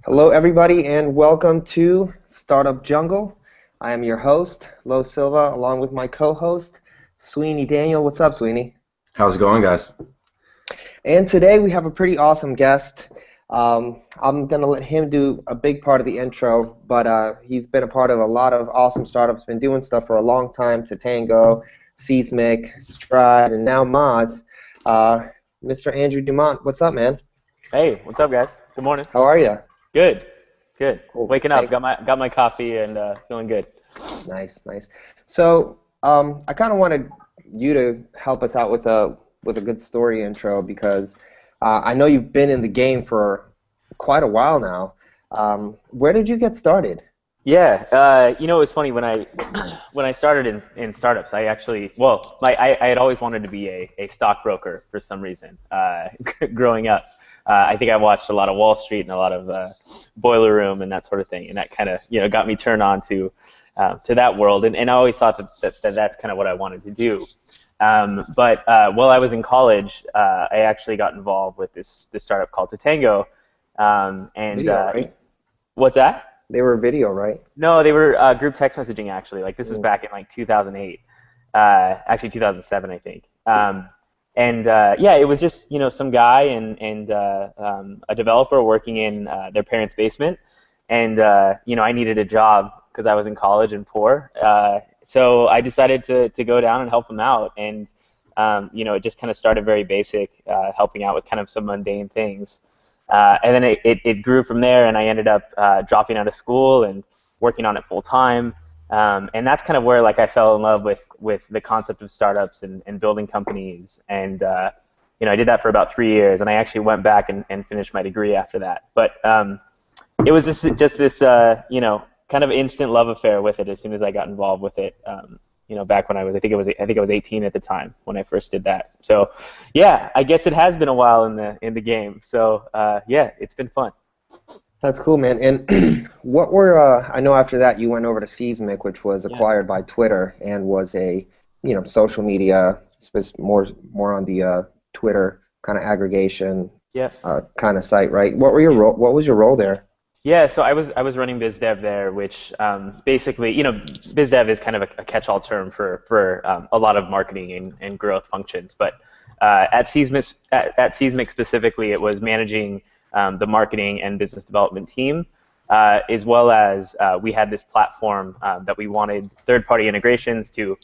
Hello, everybody, and welcome to Startup Jungle. I am your host, Lo Silva, along with my co-host, Sweeney Daniel. What's up, Sweeney? How's it going, guys? And today we have a pretty awesome guest. I'm going to let him do a big part of the intro, but he's been a part of a lot of awesome startups, been doing stuff for a long time, Tatango, Seesmic, Stride, and now Moz. Mr. Andrew Dumont, what's up, man? Hey, what's up, guys? Good morning. How are you? Good, good. Cool. Waking up. Thanks. Got my coffee and feeling good. Nice, nice. So I kind of wanted you to help us out with a good story intro because I know you've been in the game for quite a while now. Where did you get started? Yeah, it was funny when I started in startups. I actually, I had always wanted to be a stockbroker for some reason. Growing up, I think I watched a lot of Wall Street and a lot of Boiler Room and that sort of thing, and that kind of got me turned on to that world. And I always thought that's kind of what I wanted to do. But while I was in college, I actually got involved with this startup called Tatango. Video, right? What's that? They were video, right? No, they were group text messaging, actually. Like, this is back in, 2008. Actually, 2007, I think. It was just, some guy and a developer working in their parents' basement. And, I needed a job because I was in college and poor. So I decided to go down and help them out. And, it just kind of started very basic, helping out with kind of some mundane things. And then it grew from there, and I ended up dropping out of school and working on it full time. And that's kind of where I fell in love with the concept of startups and building companies. And I did that for about 3 years, and I actually went back and finished my degree after that. But it was just this kind of instant love affair with it as soon as I got involved with it. Back when I was 18 at the time when I first did that. So, yeah, I guess it has been a while in the game. So, it's been fun. That's cool, man. And what were I know after that you went over to Seesmic, which was acquired by Twitter and was a social media more on the Twitter kind of aggregation kind of site, right? What was your role there? Yeah, so I was running biz dev there, which basically, biz dev is kind of a catch-all term for a lot of marketing and growth functions. But at Seesmic specifically, it was managing the marketing and business development team, as well as we had this platform that we wanted third-party integrations to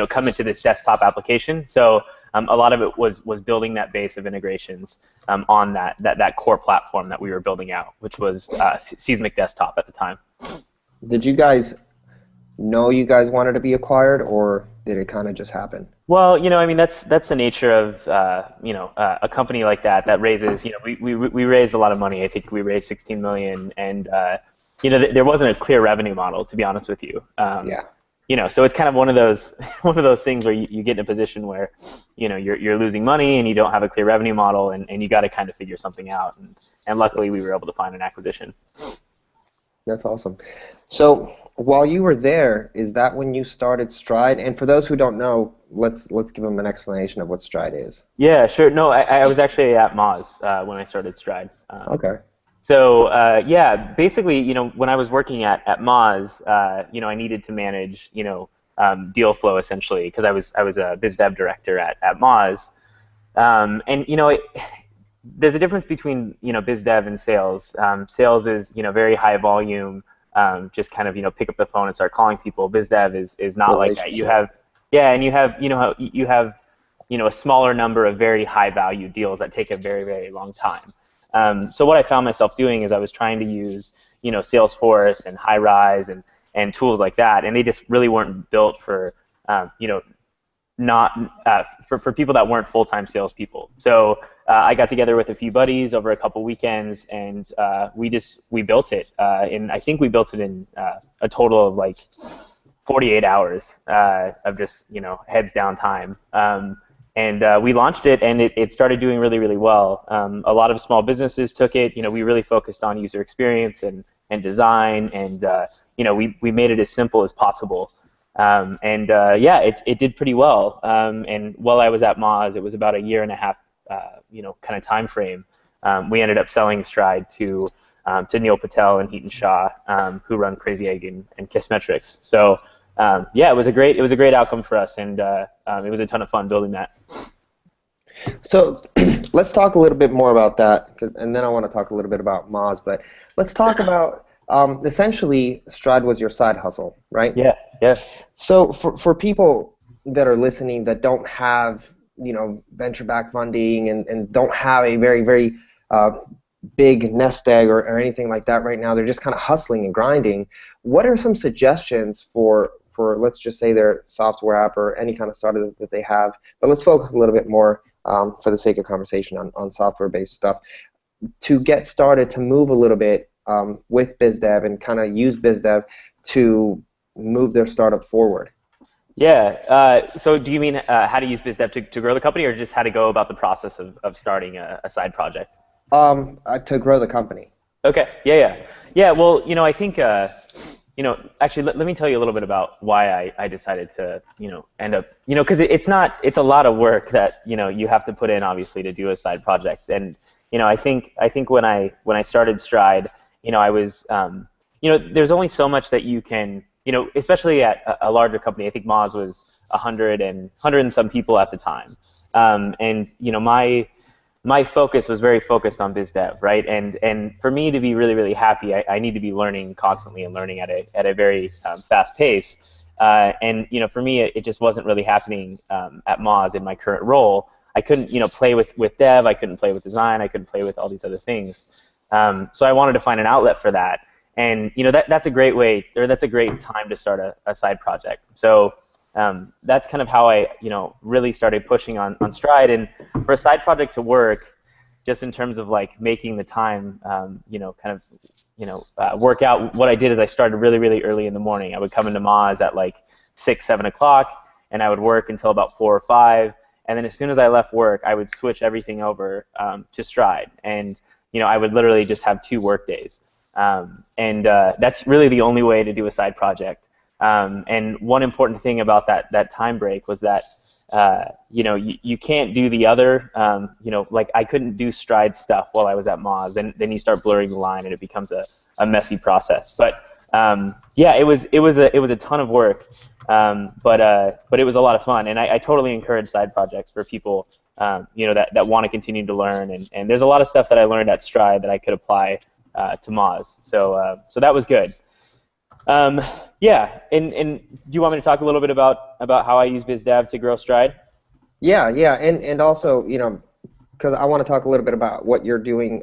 come into this desktop application. So a lot of it was building that base of integrations on that core platform that we were building out, which was Seesmic Desktop at the time. Did you guys know you guys wanted to be acquired, or did it kind of just happen? Well, that's the nature of a company like that raises. We raised a lot of money. I think we raised 16 million, and there wasn't a clear revenue model, to be honest with you. So it's kind of one of those things where you get in a position where you're losing money and you don't have a clear revenue model, and you got to kind of figure something out. And luckily, we were able to find an acquisition. That's awesome. So while you were there, is that when you started Stride? And for those who don't know, let's give them an explanation of what Stride is. Yeah, sure. No, I was actually at Moz when I started Stride. Okay. So basically, when I was working at Moz, I needed to manage, deal flow essentially because I was a biz dev director at Moz, there's a difference between biz dev and sales. Sales is very high volume, just kind of pick up the phone and start calling people. Biz dev is not like that. You have a smaller number of very high value deals that take a very, very long time. So what I found myself doing is I was trying to use, Salesforce and High-Rise and tools like that, and they just really weren't built for, for people that weren't full-time salespeople. So I got together with a few buddies over a couple weekends, and we built it. And I think we built it in a total of 48 hours of just heads down time. And we launched it, and it started doing really, really well. A lot of small businesses took it. We really focused on user experience and design, and we made it as simple as possible. It did pretty well. And while I was at Moz, it was about a year and a half, kind of time frame. We ended up selling Stride to to Neil Patel and Heaton Shah, who run Crazy Egg and Kissmetrics. So yeah, it was a great outcome for us, and it was a ton of fun building that. So let's talk a little bit more about that, and then I want to talk a little bit about Moz. But let's talk about essentially Stride was your side hustle, right? Yeah, yeah. So for people that are listening that don't have venture-backed funding and don't have a very big nest egg or anything like that right now, they're just kind of hustling and grinding. What are some suggestions for let's just say their software app or any kind of startup that they have? But let's focus a little bit more for the sake of conversation on software-based stuff to get started, to move a little bit with BizDev and kind of use BizDev to move their startup forward. Yeah. So do you mean how to use BizDev to grow the company, or just how to go about the process of starting a side project? To grow the company. Okay. Yeah. Well, I think actually let me tell you a little bit about why I decided to end up because it's a lot of work that you have to put in, obviously, to do a side project. And I think when I started Stride, I was there's only so much that you can especially at a larger company. I think Moz was 100 and some people at the time, and my focus was very focused on BizDev, right? And for me to be really happy, I need to be learning constantly and learning at a very fast pace. And for me, it just wasn't really happening at Moz in my current role. I couldn't play with dev. I couldn't play with design. I couldn't play with all these other things. So I wanted to find an outlet for that. And that's a great way, or that's a great time to start a side project. So that's kind of how I really started pushing on Stride. And for a side project to work, just in terms of like making the time work out, what I did is I started really early in the morning. I would come into Moz at like 6, 7 o'clock, and I would work until about 4 or 5. And then as soon as I left work, I would switch everything over to Stride. And I would literally just have 2 work days. And that's really the only way to do a side project. And one important thing about that time break was that you can't do the other, like I couldn't do Stride stuff while I was at Moz. Then you start blurring the line, and it becomes a messy process. But yeah, it was a ton of work, but it was a lot of fun, and I totally encourage side projects for people that want to continue to learn. And there's a lot of stuff that I learned at Stride that I could apply to Moz. So that was good. Yeah, and do you want me to talk a little bit about how I use BizDev to grow Stride? Yeah, and also, because I want to talk a little bit about what you're doing,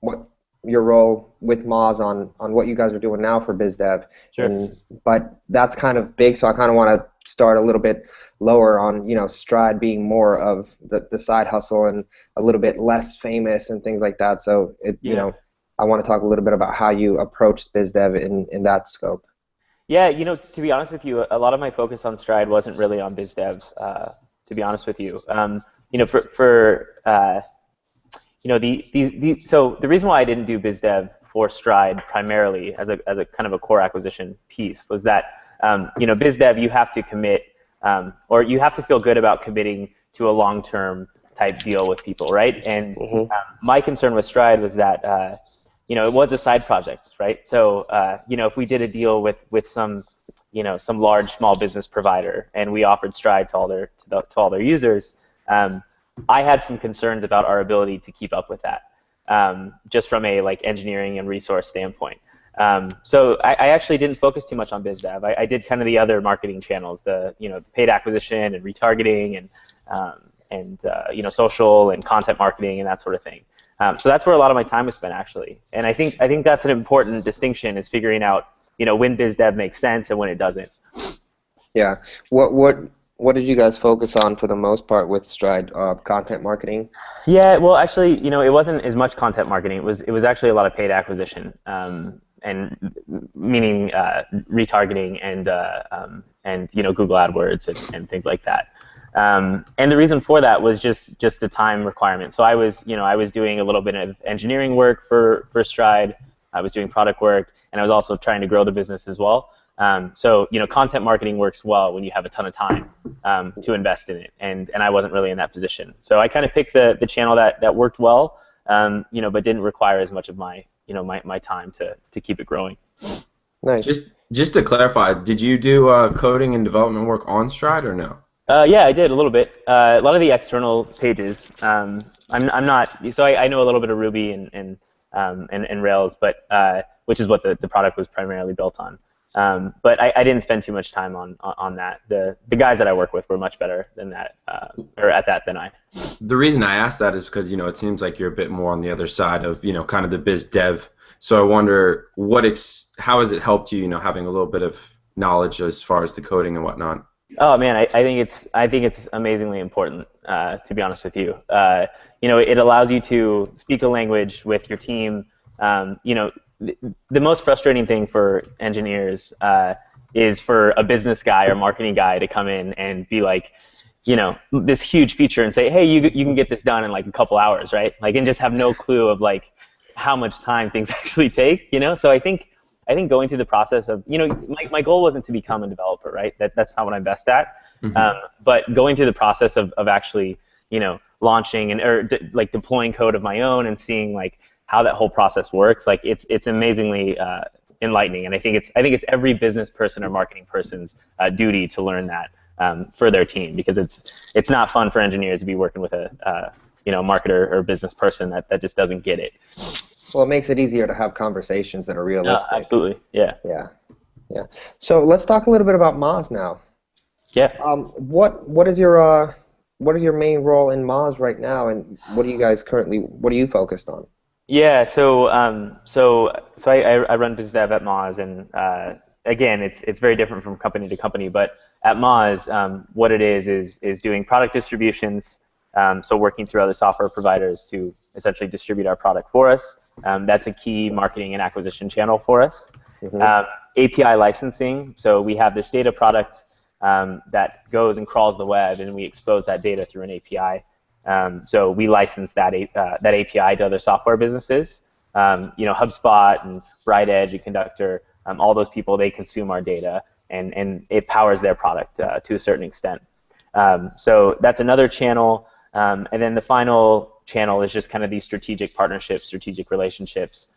what your role with Moz on what you guys are doing now for BizDev. Sure. But that's kind of big, so I kind of want to start a little bit lower on, Stride being more of the side hustle and a little bit less famous and things like that. So I want to talk a little bit about how you approached BizDev in that scope. Yeah, to be honest with you, a lot of my focus on Stride wasn't really on BizDev. To be honest with you, so the reason why I didn't do BizDev for Stride primarily as a kind of a core acquisition piece was that BizDev, you have to commit, or you have to feel good about committing to a long-term type deal with people, right? And my concern with Stride was that it was a side project, right? So if we did a deal with some large small business provider and we offered Stride to all their users, I had some concerns about our ability to keep up with that, just from a engineering and resource standpoint. So I actually didn't focus too much on BizDev. I did kind of the other marketing channels, the paid acquisition and retargeting and social and content marketing and that sort of thing. So that's where a lot of my time was spent, actually. And I think that's an important distinction, is figuring out when BizDev makes sense and when it doesn't. Yeah. What did you guys focus on for the most part with Stride? Content marketing? Yeah. Well, actually, it wasn't as much content marketing. It was actually a lot of paid acquisition, and meaning retargeting and Google AdWords and things like that. And the reason for that was just the time requirement. So I was doing a little bit of engineering work for Stride. I was doing product work, and I was also trying to grow the business as well. So content marketing works well when you have a ton of time to invest in it, and I wasn't really in that position. So I kind of picked the channel that worked well, but didn't require as much of my my time to keep it growing. Nice. Just to clarify, did you do coding and development work on Stride or no? Yeah, I did a little bit. A lot of the external pages. I'm not. So I know a little bit of Ruby and Rails, but which is what the product was primarily built on. But I didn't spend too much time on that. The guys that I work with were much better than that, or at that than I. The reason I asked that is because it seems like you're a bit more on the other side of kind of the biz dev. So I wonder how has it helped you, having a little bit of knowledge as far as the coding and whatnot. Oh man, I think it's amazingly important. To be honest with you, it allows you to speak a language with your team. The most frustrating thing for engineers is for a business guy or marketing guy to come in and be like, this huge feature and say, hey, you can get this done in like a couple hours, right? Like, and just have no clue of like how much time things actually take. So I think going through the process of, my goal wasn't to become a developer, right? That's not what I'm best at. Mm-hmm. But going through the process of actually, launching or deploying code of my own and seeing like how that whole process works, like it's amazingly enlightening. And I think it's every business person or marketing person's duty to learn that for their team, because it's not fun for engineers to be working with a marketer or business person that just doesn't get it. Well, it makes it easier to have conversations that are realistic. Absolutely, yeah. Yeah. So let's talk a little bit about Moz now. Yeah. What is your main role in Moz right now, and what are you focused on? Yeah. So I run business dev at Moz, and again, it's very different from company to company. But at Moz, what it is doing product distributions. So working through other software providers to essentially distribute our product for us. That's a key marketing and acquisition channel for us. Mm-hmm. API licensing. So we have this data product that goes and crawls the web, and we expose that data through an API. So we license that API to other software businesses. HubSpot and BrightEdge and Conductor, all those people, they consume our data, and it powers their product to a certain extent. So that's another channel. And then the final channel is just kind of these strategic partnerships, strategic relationships.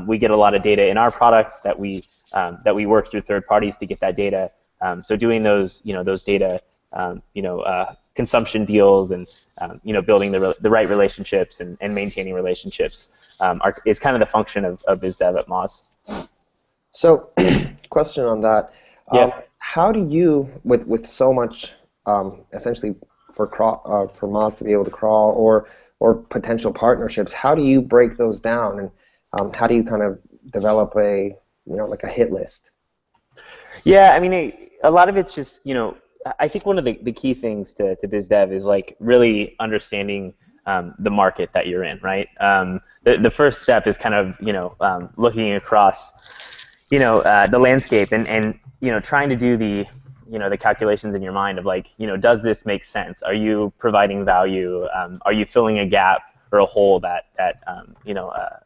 We get a lot of data in our products that we work through third parties to get that data. So doing those data, consumption deals and building the right relationships and maintaining relationships is kind of the function of BizDev at Moz. So, question on that. Yeah. How do you, with so much essentially for Moz to be able to crawl or potential partnerships, how do you break those down, and how do you kind of develop a hit list? Yeah, I mean, a lot of it's just, I think one of the key things to BizDev is like really understanding the market that you're in, right? The first step is kind of, looking across, the landscape and trying to do the calculations in your mind of like, does this make sense? Are you providing value? Are you filling a gap or a hole that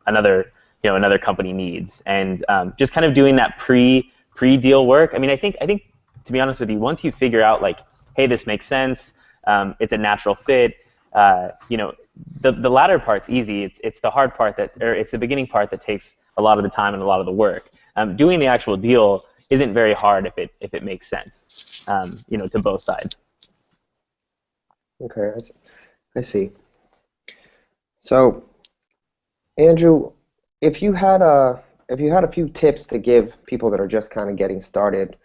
another company needs? And just kind of doing that pre-deal work. I mean, I think to be honest with you, once you figure out like, hey, this makes sense, it's a natural fit. The latter part's easy. It's the hard part it's the beginning part that takes a lot of the time and a lot of the work. Doing the actual deal isn't very hard if it makes sense, to both sides. Okay, I see. So, Andrew, if you had a few tips to give people that are just kind of getting started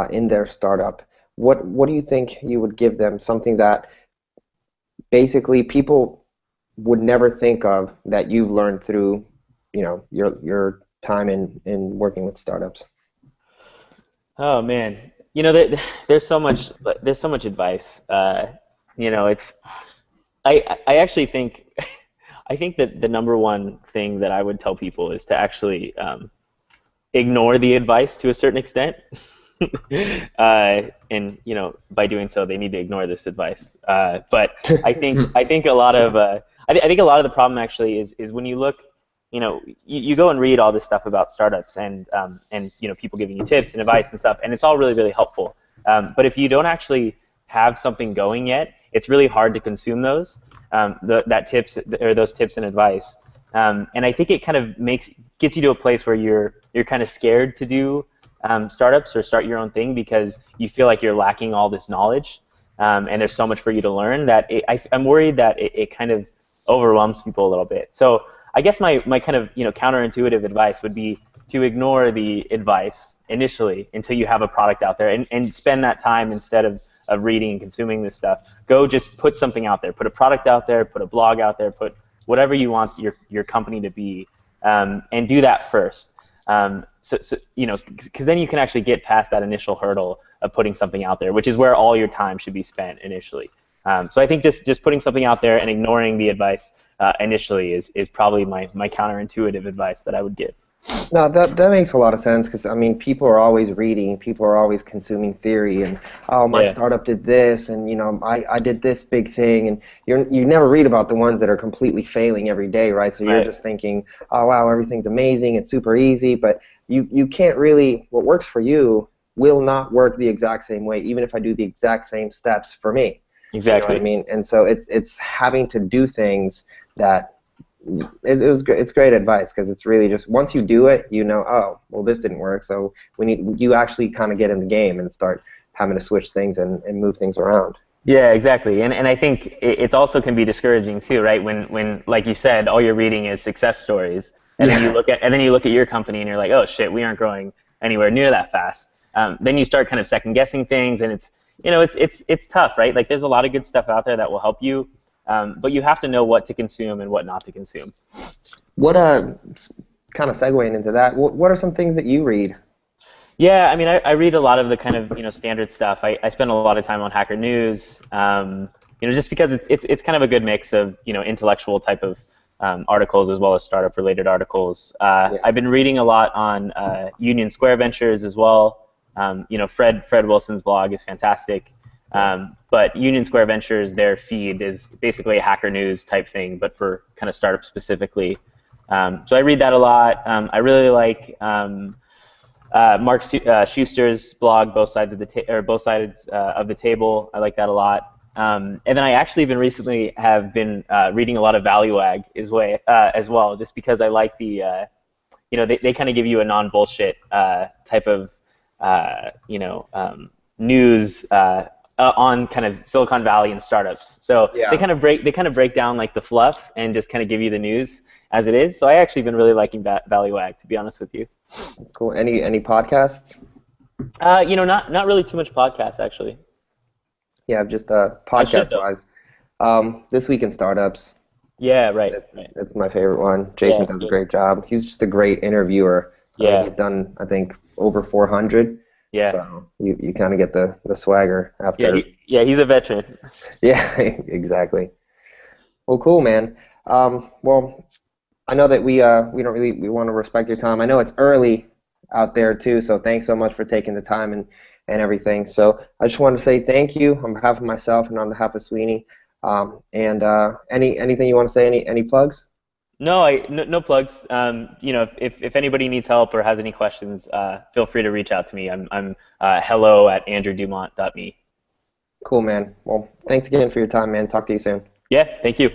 in their startup, what do you think you would give them? Something that basically people would never think of that you've learned through, your time in working with startups. Oh man, there's so much advice. It's I actually think that the number one thing that I would tell people is to actually ignore the advice to a certain extent. And by doing so, they need to ignore this advice. But I think a lot of the problem actually is when you look, you go and read all this stuff about startups and people giving you tips and advice and stuff, and it's all really, really helpful. But if you don't actually have something going yet, it's really hard to consume those tips or those tips and advice. And I think it kind of gets you to a place where you're kind of scared to do startups or start your own thing because you feel like you're lacking all this knowledge, and there's so much for you to learn that I'm worried that it kind of overwhelms people a little bit. So I guess my kind of counterintuitive advice would be to ignore the advice initially until you have a product out there, and spend that time instead of reading and consuming this stuff. Go just put something out there, put a product out there, put a blog out there, put whatever you want your company to be, and do that first. Because then you can actually get past that initial hurdle of putting something out there, which is where all your time should be spent initially. So I think just putting something out there and ignoring the advice initially is probably my counterintuitive advice that I would give. No, that makes a lot of sense because, I mean, people are always reading, people are always consuming theory, and, oh, my startup did this, and, I did this big thing, and you never read about the ones that are completely failing every day, right? So you're just thinking, oh, wow, everything's amazing, it's super easy, but you can't really, what works for you will not work the exact same way, even if I do the exact same steps for me. Exactly. You know what I mean? And so it's having to do things that it's great advice because it's really just once you do it, oh, well, this didn't work, so you actually kind of get in the game and start having to switch things and move things around. Yeah, exactly. And I think it also can be discouraging too, right? When like you said, all you're reading is success stories, and then you look at your company and you're like, oh shit, we aren't growing anywhere near that fast. Then you start kind of second guessing things, and it's tough, right? Like there's a lot of good stuff out there that will help you. But you have to know what to consume and what not to consume. What kind of segueing into that? What are some things that you read? Yeah, I mean, I read a lot of the kind of standard stuff. I spend a lot of time on Hacker News, just because it's kind of a good mix of intellectual type of articles as well as startup related articles. I've been reading a lot on Union Square Ventures as well. Fred Wilson's blog is fantastic. But Union Square Ventures, their feed is basically a Hacker News type thing, but for kind of startups specifically. So I read that a lot. I really like Mark Schuster's blog, both sides of the table. I like that a lot. And then I actually even recently have been reading a lot of Value Ag as well, just because I like the they kind of give you a non-bullshit type of news. On kind of Silicon Valley and startups, so they kind of break down like the fluff and just kind of give you the news as it is. So I actually been really liking Value Ag, to be honest with you. That's cool. Any podcasts? Not really too much podcasts actually. Yeah, just podcast wise. This Week in Startups. Yeah, right. That's my favorite one. Jason does a great job. He's just a great interviewer. He's done I think over 400. Yeah. So you kind of get the swagger after. Yeah, he's a veteran. Yeah, exactly. Well, cool, man. Well, I know that we want to respect your time. I know it's early out there too, so thanks so much for taking the time and everything. So I just wanted to say thank you on behalf of myself and on behalf of Sweeney. And anything you want to say? Any plugs? No plugs. If anybody needs help or has any questions, feel free to reach out to me. I'm hello@andrewdumont.me. Cool, man. Well, thanks again for your time, man. Talk to you soon. Yeah, thank you.